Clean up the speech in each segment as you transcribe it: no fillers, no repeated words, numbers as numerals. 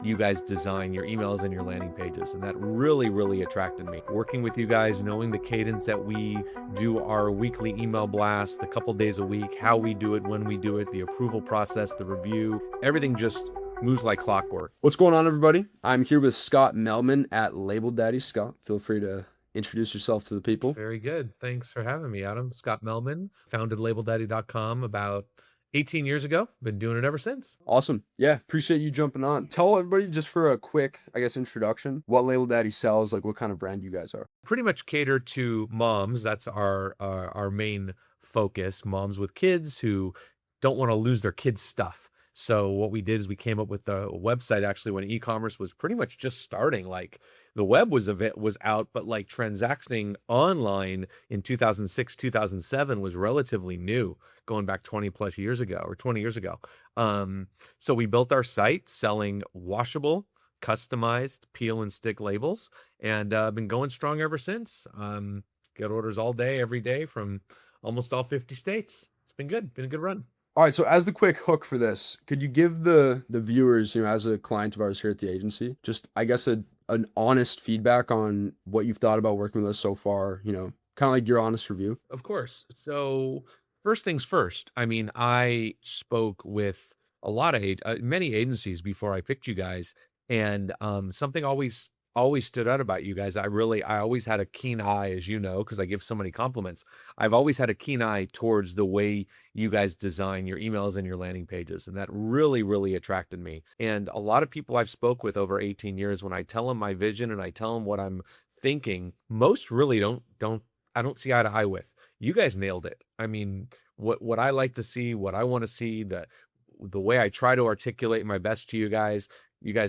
you guys design your emails and your landing pages. And that really attracted me. Working with you guys, knowing the cadence that we do our weekly email blast, a couple days a week, how we do it, when we do it, the approval process, the review, everything just moves like clockwork. What's going on, everybody? I'm here with Scott Melman at Label Daddy. Scott, feel free to introduce yourself to the people. Very good. Thanks for having me, Adam. Scott Melman, founded LabelDaddy.com about 18 years ago. Been doing it ever since. Awesome. Yeah, appreciate you jumping on. Tell everybody, just for a quick, introduction, what Label Daddy sells, like what kind of brand you guys are. Pretty much cater to moms. That's our main focus. Moms with kids who don't want to lose their kids' stuff. So what we did is we came up with a website actually when e-commerce was pretty much just starting. Like the web was out, but like transacting online in 2006, 2007 was relatively new, going back 20 plus years ago or 20 years ago. So we built our site selling washable, customized peel and stick labels, and been going strong ever since. Get orders all day, every day from almost all 50 states. It's been good. Been a good run. All right, so as the quick hook for this, could you give the viewers, as a client of ours here at the agency, just I guess an honest feedback on what you've thought about working with us so far, kind of like your honest review? Of course. So first things first, I mean, I spoke with a lot of many agencies before I picked you guys, and something always stood out about you guys. I always had a keen eye, as you know, because I give so many compliments. I've always had a keen eye towards the way you guys design your emails and your landing pages, and that really attracted me. And a lot of people I've spoke with over 18 years, when I tell them my vision and I tell them what I'm thinking, most really don't I don't see eye to eye with. You guys nailed it. I mean, what I like to see, what I want to see, the way I try to articulate my best to you guys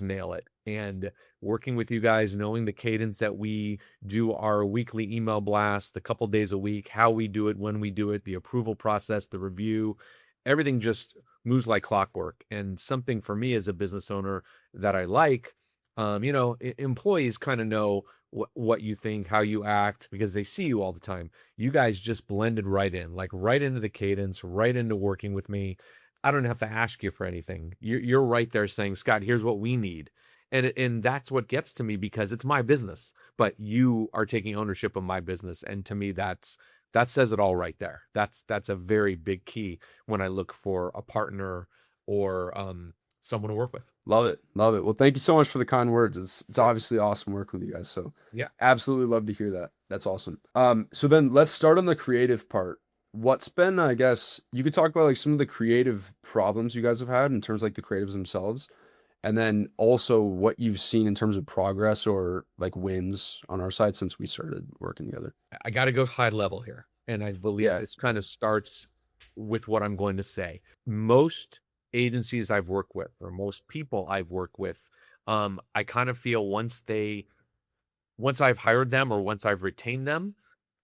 nail it. And working with you guys, knowing the cadence that we do our weekly email blast, a couple days a week, how we do it, when we do it, the approval process, the review, everything just moves like clockwork. And something for me as a business owner that I like, employees kind of know what you think, how you act, because they see you all the time. You guys just blended right in, like right into the cadence, right into working with me. I don't have to ask you for anything. You're right there saying, Scott, here's what we need. And that's what gets to me, because it's my business, but you are taking ownership of my business. And to me, that says it all right there. That's a very big key when I look for a partner or someone to work with. Love it. Well, thank you so much for the kind words. It's obviously awesome working with you guys. So yeah, absolutely love to hear that. That's awesome. So then let's start on the creative part. What's been, I guess, you could talk about like some of the creative problems you guys have had in terms of like the creatives themselves, and then also what you've seen in terms of progress or like wins on our side since we started working together. I got to go high level here. And I believe this kind of starts with what I'm going to say. Most agencies I've worked with, or most people I've worked with, I kind of feel once I've hired them or once I've retained them,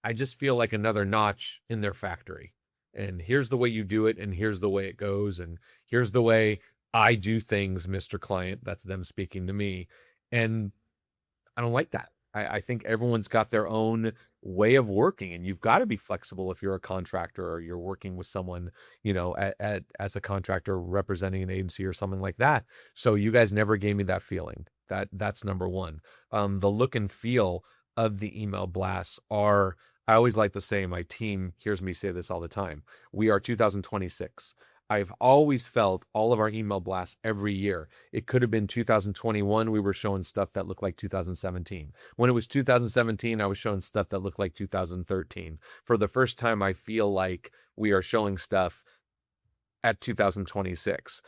I just feel like another notch in their factory. And here's the way you do it, and here's the way it goes, and here's the way I do things, Mr. Client. That's them speaking to me. And I don't like that. I think everyone's got their own way of working, and you've got to be flexible if you're a contractor or you're working with someone, as a contractor representing an agency or something like that. So you guys never gave me that feeling. That's number one. The look and feel of the email blasts are, I always like to say, my team hears me say this all the time, we are 2026. I've always felt all of our email blasts every year. It could have been 2021. We were showing stuff that looked like 2017. When it was 2017, I was showing stuff that looked like 2013. For the first time, I feel like we are showing stuff at 2026.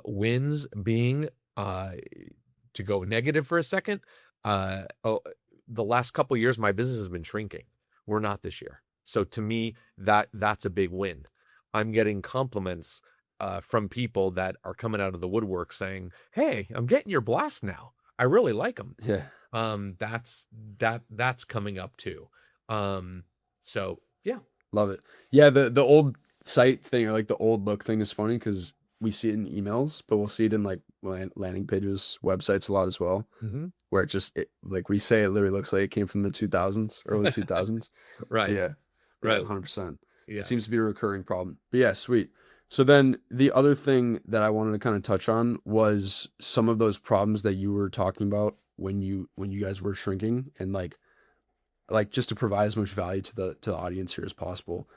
Wins being, to go negative for a second, the last couple of years, my business has been shrinking. We're not this year. So to me, that's a big win. I'm getting compliments from people that are coming out of the woodwork saying, "Hey, I'm getting your blast now. I really like them." Yeah. That's coming up too. So yeah, love it. Yeah, the old site thing, or like the old look thing, is funny because we see it in emails, but we'll see it in like landing pages, websites a lot as well, where like we say, it literally looks like it came from the 2000s, early 2000s. right. So, yeah, Right. 100%. Yeah. It seems to be a recurring problem. But yeah, sweet. So then the other thing that I wanted to kind of touch on was some of those problems that you were talking about when you guys were shrinking, and like just to provide as much value to the audience here as possible.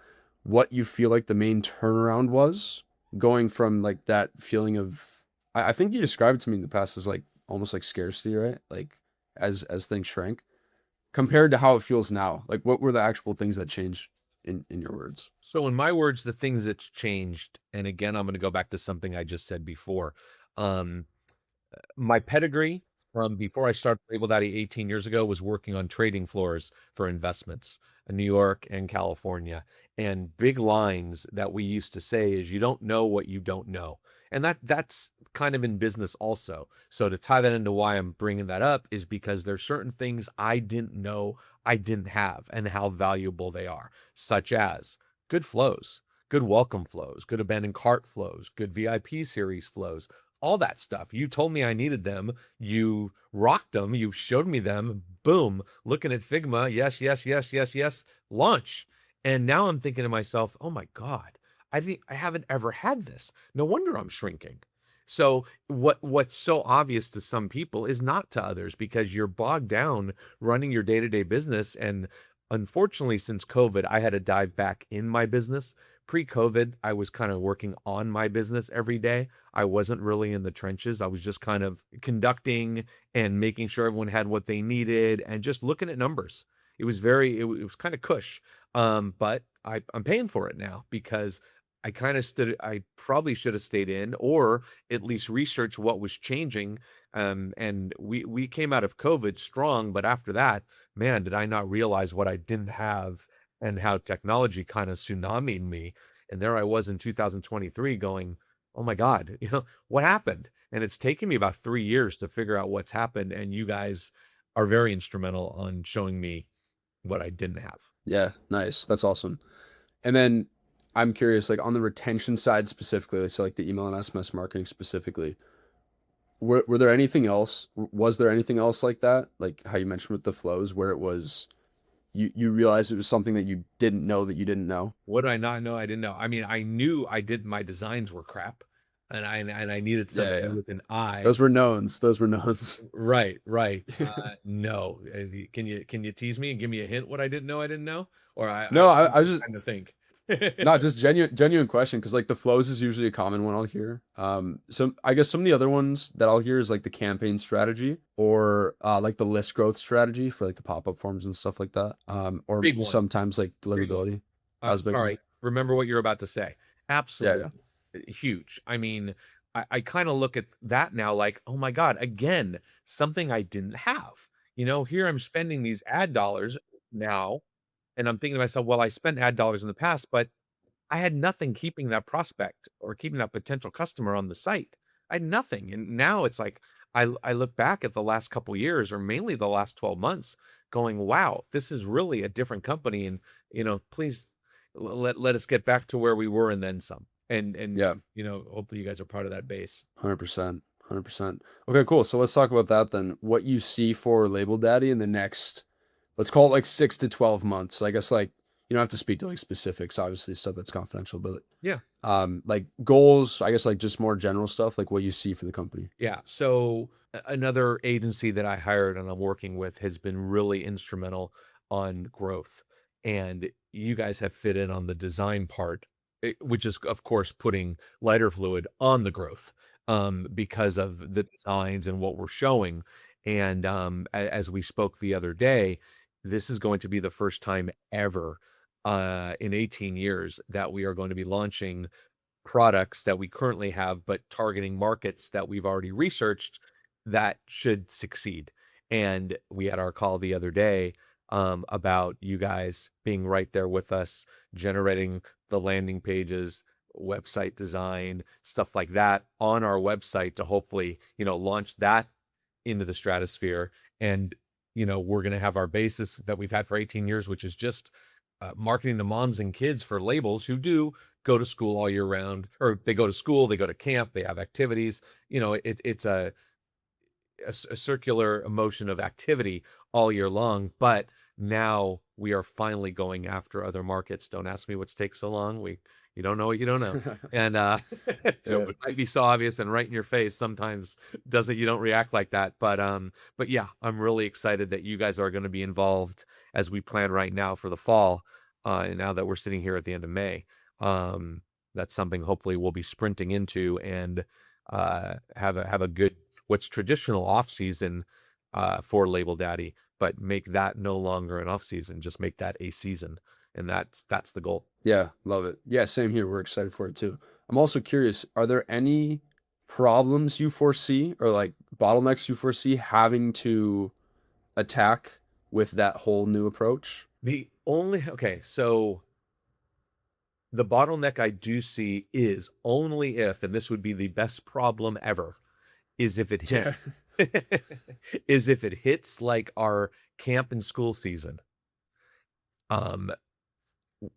What you feel like the main turnaround was, going from like that feeling of, I think you described it to me in the past as like almost like scarcity, right? Like as things shrank compared to how it feels now. Like what were the actual things that changed in your words? So in my words, the things that's changed, and again, I'm going to go back to something I just said before. Um, my pedigree from before I started Label Daddy 18 years ago was working on trading floors for investments in New York and California. And big lines that we used to say is you don't know what you don't know. And that's kind of in business also. So to tie that into why I'm bringing that up is because there's certain things I didn't know I didn't have and how valuable they are, such as good flows, good welcome flows, good abandoned cart flows, good VIP series flows, all that stuff. You told me I needed them. You rocked them. You showed me them. Boom. Looking at Figma. Yes, yes, yes, yes, yes. Launch. And now I'm thinking to myself, oh my God, I haven't ever had this. No wonder I'm shrinking. So what's so obvious to some people is not to others because you're bogged down running your day-to-day business. And unfortunately, since COVID, I had to dive back in my business. Pre-COVID, I was kind of working on my business every day. I wasn't really in the trenches. I was just kind of conducting and making sure everyone had what they needed and just looking at numbers. It was kind of cush. But I'm paying for it now because I probably should have stayed in or at least research what was changing. And we came out of COVID strong, but after that, man, did I not realize what I didn't have and how technology kind of tsunamied me. And there I was in 2023 going, oh my God, what happened? And it's taken me about 3 years to figure out what's happened. And you guys are very instrumental on showing me what I didn't have. Yeah, nice. That's awesome. And then I'm curious, like on the retention side specifically, so like the email and SMS marketing specifically, were there anything else? Was there anything else like that? Like how you mentioned with the flows, where it was you realized it was something that you didn't know that you didn't know? What did I not know? I didn't know. I mean, I knew my designs were crap and I needed Yeah, somebody yeah. with an eye. Those were knowns. Those were knowns. Right, right. No. Can you tease me and give me a hint what I didn't know I didn't know? Or No, I'm I was just just trying to think. not just genuine question, because like the flows is usually a common one I'll hear. Some I guess some of the other ones that I'll hear is like the campaign strategy, or like the list growth strategy for like the pop-up forms and stuff like that. Or Big one. sometimes like Big one. deliverability. That was a big one. Sorry. Remember what you're about to say. Yeah, yeah. Absolutely. Huge. I mean, I kind of look at that now like, oh my God, again, something I didn't have. Here I'm spending these ad dollars now, and I'm thinking to myself, well, I spent ad dollars in the past, but I had nothing keeping that prospect or keeping that potential customer on the site. I had nothing. And now it's like I look back at the last couple years or mainly the last 12 months going, wow, this is really a different company. And, please let us get back to where we were and then some. And Yeah, hopefully you guys are part of that base. 100%. 100%. Okay, cool. So let's talk about that then. What you see for Label Daddy in the next, let's call it like 6 to 12 months. I guess like you don't have to speak to like specifics, obviously stuff that's confidential, but Yeah. like goals, I guess like just more general stuff, like what you see for the company. Yeah. So another agency that I hired and I'm working with has been really instrumental on growth. And you guys have fit in on the design part, which is, of course, putting lighter fluid on the growth because of the designs and what we're showing. And as we spoke the other day, this is going to be the first time ever in 18 years that we are going to be launching products that we currently have, but targeting markets that we've already researched that should succeed. And we had our call the other day about you guys being right there with us, generating the landing pages, website design, stuff like that on our website to hopefully, launch that into the stratosphere. And, we're going to have our basis that we've had for 18 years, which is just marketing to moms and kids for labels who do go to school all year round, or they go to school, they go to camp, they have activities. It's a circular motion of activity all year long. But now we are finally going after other markets. Don't ask me what's takes so long. You don't know what you don't know. And so Yeah. it might be so obvious and right in your face sometimes doesn't you don't react like that. But yeah, I'm really excited that you guys are going to be involved as we plan right now for the fall. And now that we're sitting here at the end of May, that's something hopefully we'll be sprinting into and have a good what's traditional off season for Label Daddy, but make that no longer an off season, just make that a season, and that's the goal. Yeah, love it. Yeah, same here. We're excited for it too. I'm also curious, are there any problems you foresee or like bottlenecks you foresee having to attack with that whole new approach? So the bottleneck I do see is only if, and this would be the best problem ever, is if it hit Yeah. is if it hits like our camp and school season. Um,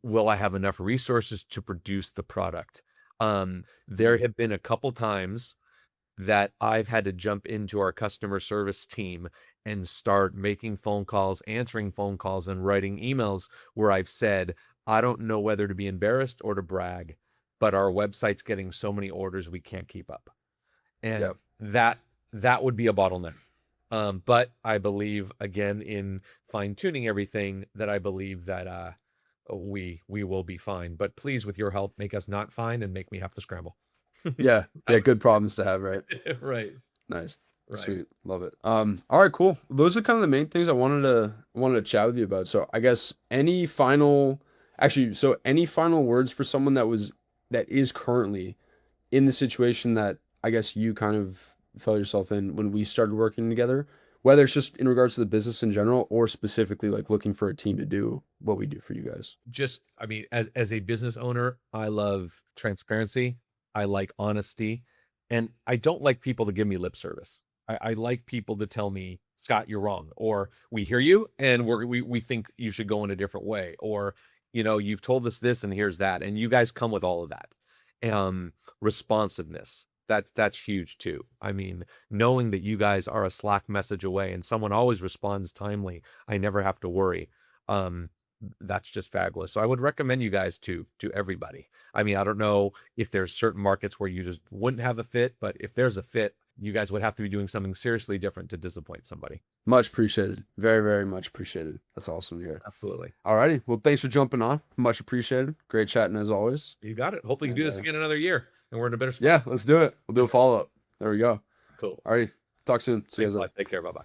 will I have enough resources to produce the product? There have been a couple times that I've had to jump into our customer service team and start making phone calls, answering phone calls, and writing emails where I've said, I don't know whether to be embarrassed or to brag, but our website's getting so many orders we can't keep up. And Yeah. that would be a bottleneck. But I believe again in fine tuning everything that I believe that we will be fine. But please, with your help, make us not fine and make me have to scramble. Yeah. That Yeah, would good problems to have, right? right, Nice. right. Sweet. Love it. All right, cool. Those are kind of the main things I wanted to chat with you about. So I guess any final words for someone that is currently in the situation that I guess you kind of felt yourself in when we started working together, whether it's just in regards to the business in general or specifically like looking for a team to do what we do for you guys. Just, I mean, as a business owner, I love transparency. I like honesty, and I don't like people to give me lip service. I like people to tell me, Scott, you're wrong, or we hear you and we think you should go in a different way, or you've told us this and here's that, and you guys come with all of that. Responsiveness. That's huge too. I mean, knowing that you guys are a Slack message away and someone always responds timely, I never have to worry. Um, that's just fabulous. So I would recommend you guys to everybody. I mean, I don't know if there's certain markets where you just wouldn't have a fit, but if there's a fit, you guys would have to be doing something seriously different to disappoint somebody. Much appreciated. Very, very much appreciated. That's awesome to hear. Absolutely. Alrighty. Well, thanks for jumping on. Much appreciated. Great chatting as always. You got it. Hopefully you can do And, this again another year and we're in a better spot. Yeah, let's do it. We'll do a follow up. There we go. Cool. Alrighty. Talk soon. See you Thanks guys a later. lot. Take care. Bye-bye.